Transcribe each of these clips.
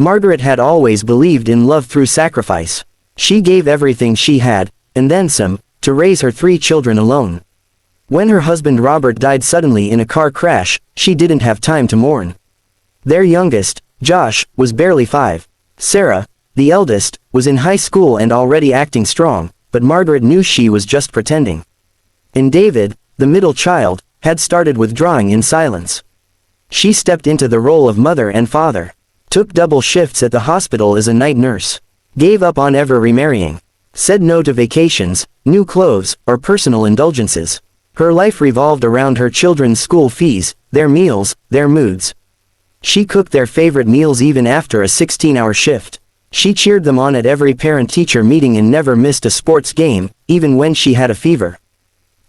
Margaret had always believed in love through sacrifice. She gave everything she had, and then some, to raise her 3 children alone. When her husband Robert died suddenly in a car crash, she didn't have time to mourn. Their youngest, Josh, was barely 5. Sarah, the eldest, was in high school and already acting strong, but Margaret knew she was just pretending. And David, the middle child, had started withdrawing in silence. She stepped into the role of mother and father, took double shifts at the hospital as a night nurse, gave up on ever remarrying, said no to vacations, new clothes, or personal indulgences. Her life revolved around her children's school fees, their meals, their moods. She cooked their favorite meals even after a 16-hour shift. She cheered them on at every parent-teacher meeting and never missed a sports game, even when she had a fever.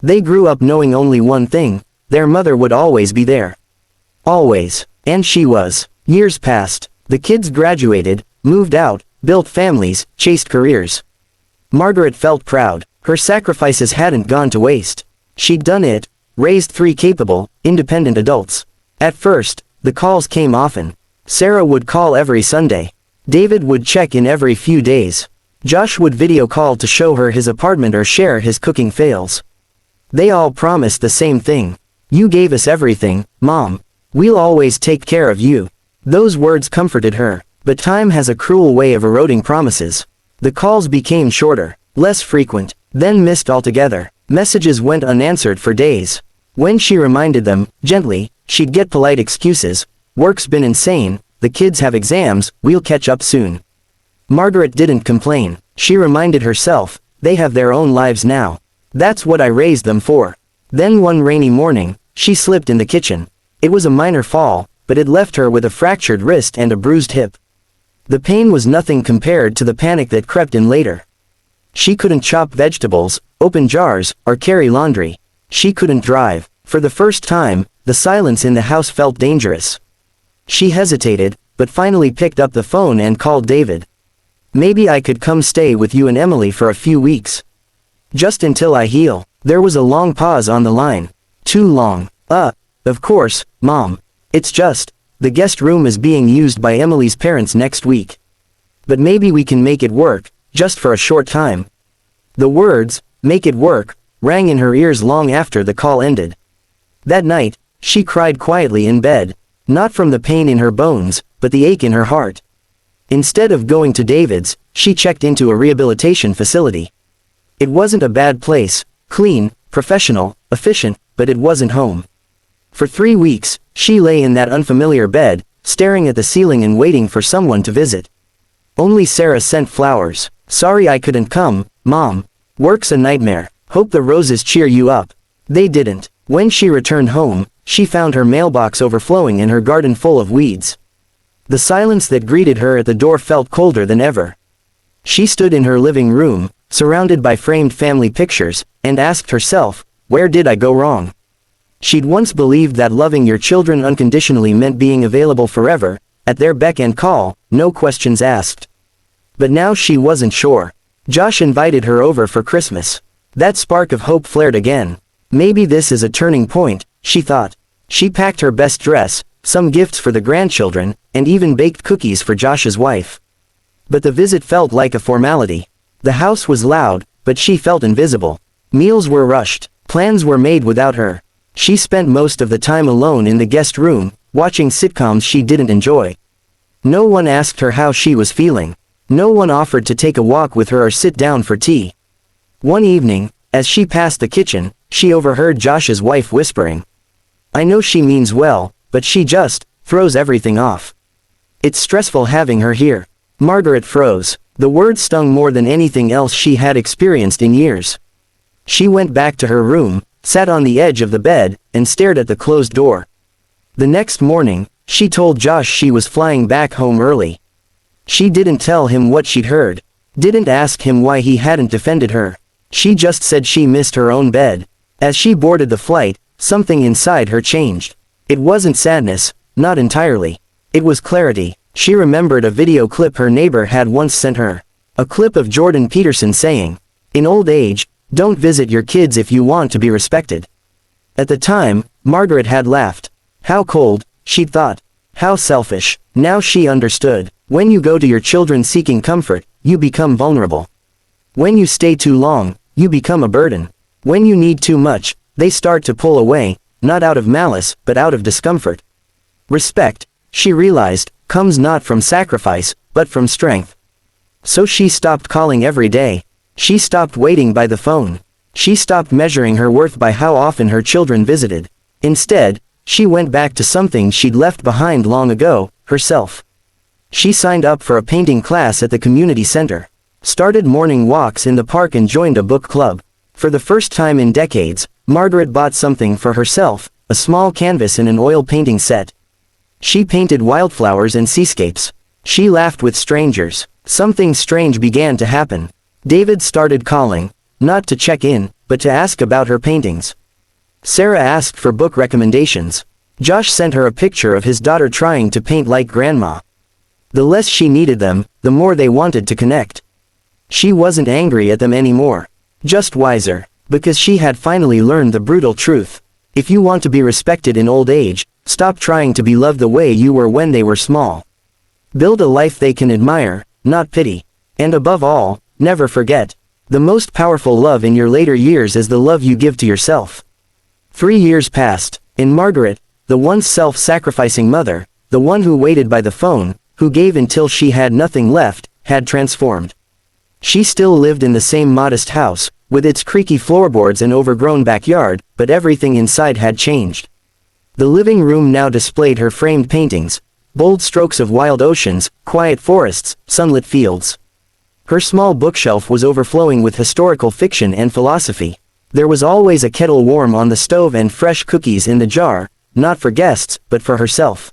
They grew up knowing only one thing: their mother would always be there. Always. And she was. Years passed. The kids graduated, moved out, built families, chased careers. Margaret felt proud. Her sacrifices hadn't gone to waste. She'd done it, raised 3 capable, independent adults. At first, the calls came often. Sarah would call every Sunday. David would check in every few days. Josh would video call to show her his apartment or share his cooking fails. They all promised the same thing. "You gave us everything, Mom. We'll always take care of you." Those words comforted her, but time has a cruel way of eroding promises. The calls became shorter, less frequent, then missed altogether. Messages went unanswered for days. When she reminded them, gently, she'd get polite excuses. "Work's been insane, the kids have exams, we'll catch up soon." Margaret didn't complain. She reminded herself, they have their own lives now. That's what I raised them for. Then one rainy morning, she slipped in the kitchen. It was a minor fall, but it left her with a fractured wrist and a bruised hip. The pain was nothing compared to the panic that crept in later. She couldn't chop vegetables, open jars, or carry laundry. She couldn't drive. For the first time, the silence in the house felt dangerous. She hesitated, but finally picked up the phone and called David. "Maybe I could come stay with you and Emily for a few weeks. Just until I heal." There was a long pause on the line. Too long. Of course, Mom. It's just, the guest room is being used by Emily's parents next week. But maybe we can make it work, just for a short time." The words, "make it work," rang in her ears long after the call ended. That night, she cried quietly in bed, not from the pain in her bones, but the ache in her heart. Instead of going to David's, she checked into a rehabilitation facility. It wasn't a bad place, clean, professional, efficient, but it wasn't home. For 3 weeks, she lay in that unfamiliar bed, staring at the ceiling and waiting for someone to visit. Only Sarah sent flowers. "Sorry I couldn't come, Mom. Work's a nightmare. Hope the roses cheer you up." They didn't. When she returned home, she found her mailbox overflowing and her garden full of weeds. The silence that greeted her at the door felt colder than ever. She stood in her living room, surrounded by framed family pictures, and asked herself, where did I go wrong? She'd once believed that loving your children unconditionally meant being available forever, at their beck and call, no questions asked. But now she wasn't sure. Josh invited her over for Christmas. That spark of hope flared again. Maybe this is a turning point, she thought. She packed her best dress, some gifts for the grandchildren, and even baked cookies for Josh's wife. But the visit felt like a formality. The house was loud, but she felt invisible. Meals were rushed. Plans were made without her. She spent most of the time alone in the guest room, watching sitcoms she didn't enjoy. No one asked her how she was feeling. No one offered to take a walk with her or sit down for tea. One evening, as she passed the kitchen, she overheard Josh's wife whispering, "I know she means well, but she just throws everything off. It's stressful having her here." Margaret froze. The words stung more than anything else she had experienced in years. She went back to her room, sat on the edge of the bed, and stared at the closed door. The next morning, she told Josh she was flying back home early. She didn't tell him what she'd heard. Didn't ask him why he hadn't defended her. She just said she missed her own bed. As she boarded the flight, something inside her changed. It wasn't sadness, not entirely. It was clarity. She remembered a video clip her neighbor had once sent her. A clip of Jordan Peterson saying, "In old age, don't visit your kids if you want to be respected." At the time, Margaret had laughed. How cold, she'd thought. How selfish. Now she understood. When you go to your children seeking comfort, you become vulnerable. When you stay too long, you become a burden. When you need too much, they start to pull away, not out of malice, but out of discomfort. Respect, she realized, comes not from sacrifice, but from strength. So she stopped calling every day. She stopped waiting by the phone. She stopped measuring her worth by how often her children visited. Instead, she went back to something she'd left behind long ago, herself. She signed up for a painting class at the community center, started morning walks in the park and joined a book club. For the first time in decades, Margaret bought something for herself, a small canvas and an oil painting set. She painted wildflowers and seascapes. She laughed with strangers. Something strange began to happen. David started calling, not to check in, but to ask about her paintings. Sarah asked for book recommendations. Josh sent her a picture of his daughter trying to paint like grandma. The less she needed them, the more they wanted to connect. She wasn't angry at them anymore. Just wiser, because she had finally learned the brutal truth. If you want to be respected in old age, stop trying to be loved the way you were when they were small. Build a life they can admire, not pity. And above all, never forget, the most powerful love in your later years is the love you give to yourself. 3 years passed, and Margaret, the once self-sacrificing mother, the one who waited by the phone, who gave until she had nothing left, had transformed. She still lived in the same modest house, with its creaky floorboards and overgrown backyard, but everything inside had changed. The living room now displayed her framed paintings, bold strokes of wild oceans, quiet forests, sunlit fields. Her small bookshelf was overflowing with historical fiction and philosophy. There was always a kettle warm on the stove and fresh cookies in the jar, not for guests, but for herself.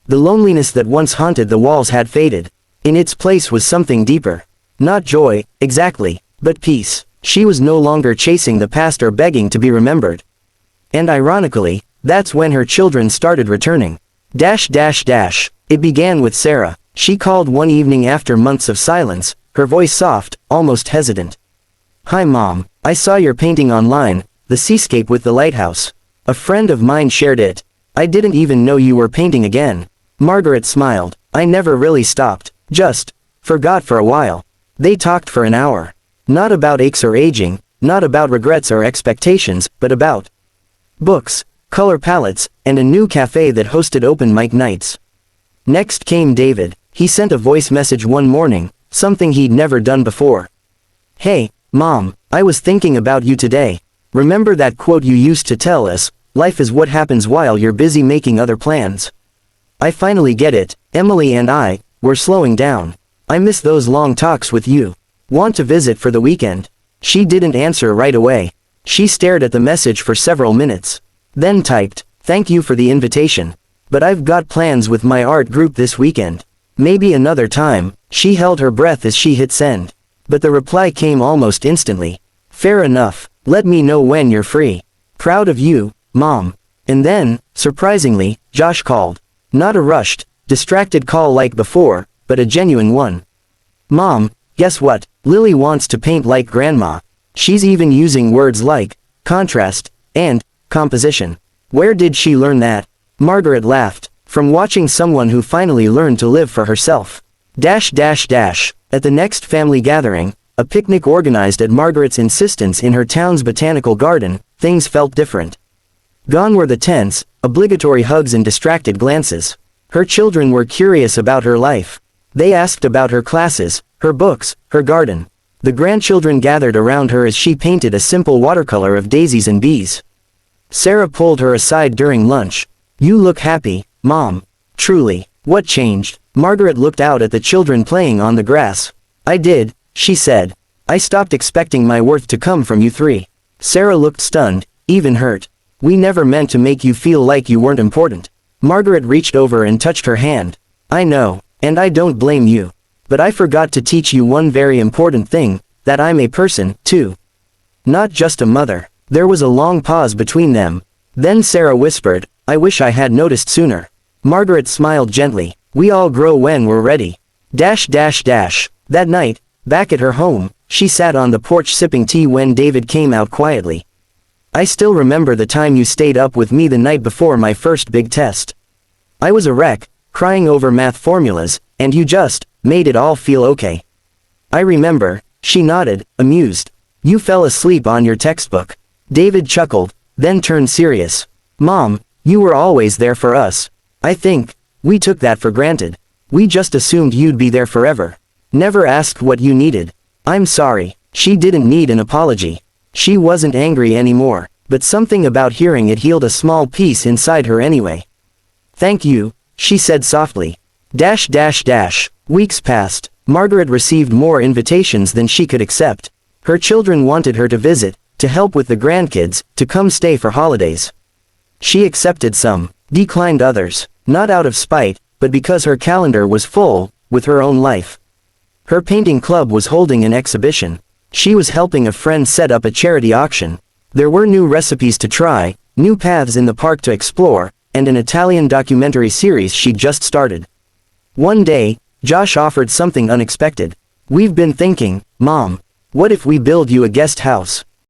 The loneliness that once haunted the walls had faded. In its place was something deeper. Not joy, exactly, but peace. She was no longer chasing the past or begging to be remembered. And ironically, that's when her children started returning. It began with Sarah. She called one evening after months of silence, her voice soft, almost hesitant. "Hi Mom, I saw your painting online, the seascape with the lighthouse. A friend of mine shared it. I didn't even know you were painting again." Margaret smiled. "I never really stopped, just forgot for a while." They talked for an hour. Not about aches or aging, not about regrets or expectations, but about books, color palettes, and a new cafe that hosted open mic nights. Next came David. He sent a voice message one morning, something he'd never done before. "Hey, Mom, I was thinking about you today. Remember that quote you used to tell us, life is what happens while you're busy making other plans? I finally get it. Emily and I, we're slowing down. I miss those long talks with you. Want to visit for the weekend?" She didn't answer right away. She stared at the message for several minutes. Then typed, "Thank you for the invitation. But I've got plans with my art group this weekend. Maybe another time." She held her breath as she hit send. But the reply came almost instantly. "Fair enough, let me know when you're free. Proud of you, Mom." And then, surprisingly, Josh called. Not a rushed, distracted call like before, but a genuine one. "Mom, guess what? Lily wants to paint like Grandma. She's even using words like contrast and composition. Where did she learn that?" Margaret laughed. "From watching someone who finally learned to live for herself." At the next family gathering, a picnic organized at Margaret's insistence in her town's botanical garden, things felt different. Gone were the tense, obligatory hugs and distracted glances. Her children were curious about her life. They asked about her classes, her books, her garden. The grandchildren gathered around her as she painted a simple watercolor of daisies and bees. Sarah pulled her aside during lunch. "You look happy, Mom. Truly, what changed?" Margaret looked out at the children playing on the grass. "I did," she said. "I stopped expecting my worth to come from you three." Sarah looked stunned, even hurt. "We never meant to make you feel like you weren't important." Margaret reached over and touched her hand. "I know, and I don't blame you. But I forgot to teach you one very important thing, that I'm a person, too. Not just a mother." There was a long pause between them. Then Sarah whispered, "I wish I had noticed sooner." Margaret smiled gently. "We all grow when we're ready." That night, back at her home, she sat on the porch sipping tea when David came out quietly. "I still remember the time you stayed up with me the night before my first big test. I was a wreck, crying over math formulas, and you just made it all feel okay. I remember, she nodded, amused. You fell asleep on your textbook. David chuckled, then turned serious. Mom, you were always there for us. I think we took that for granted. We just assumed you'd be there forever. Never asked what you needed. I'm sorry. She didn't need an apology. She wasn't angry anymore, but something about hearing it healed a small piece inside her anyway. Thank you, she said softly. Weeks passed. Margaret received more invitations than she could accept. Her children wanted her to visit, to help with the grandkids, to come stay for holidays. She accepted some, declined others, not out of spite, but because her calendar was full, with her own life. Her painting club was holding an exhibition. She was helping a friend set up a charity auction. There were new recipes to try, new paths in the park to explore, and an Italian documentary series she'd just started. One day, Josh offered something unexpected. We've been thinking, Mom, what if we build you a guest house?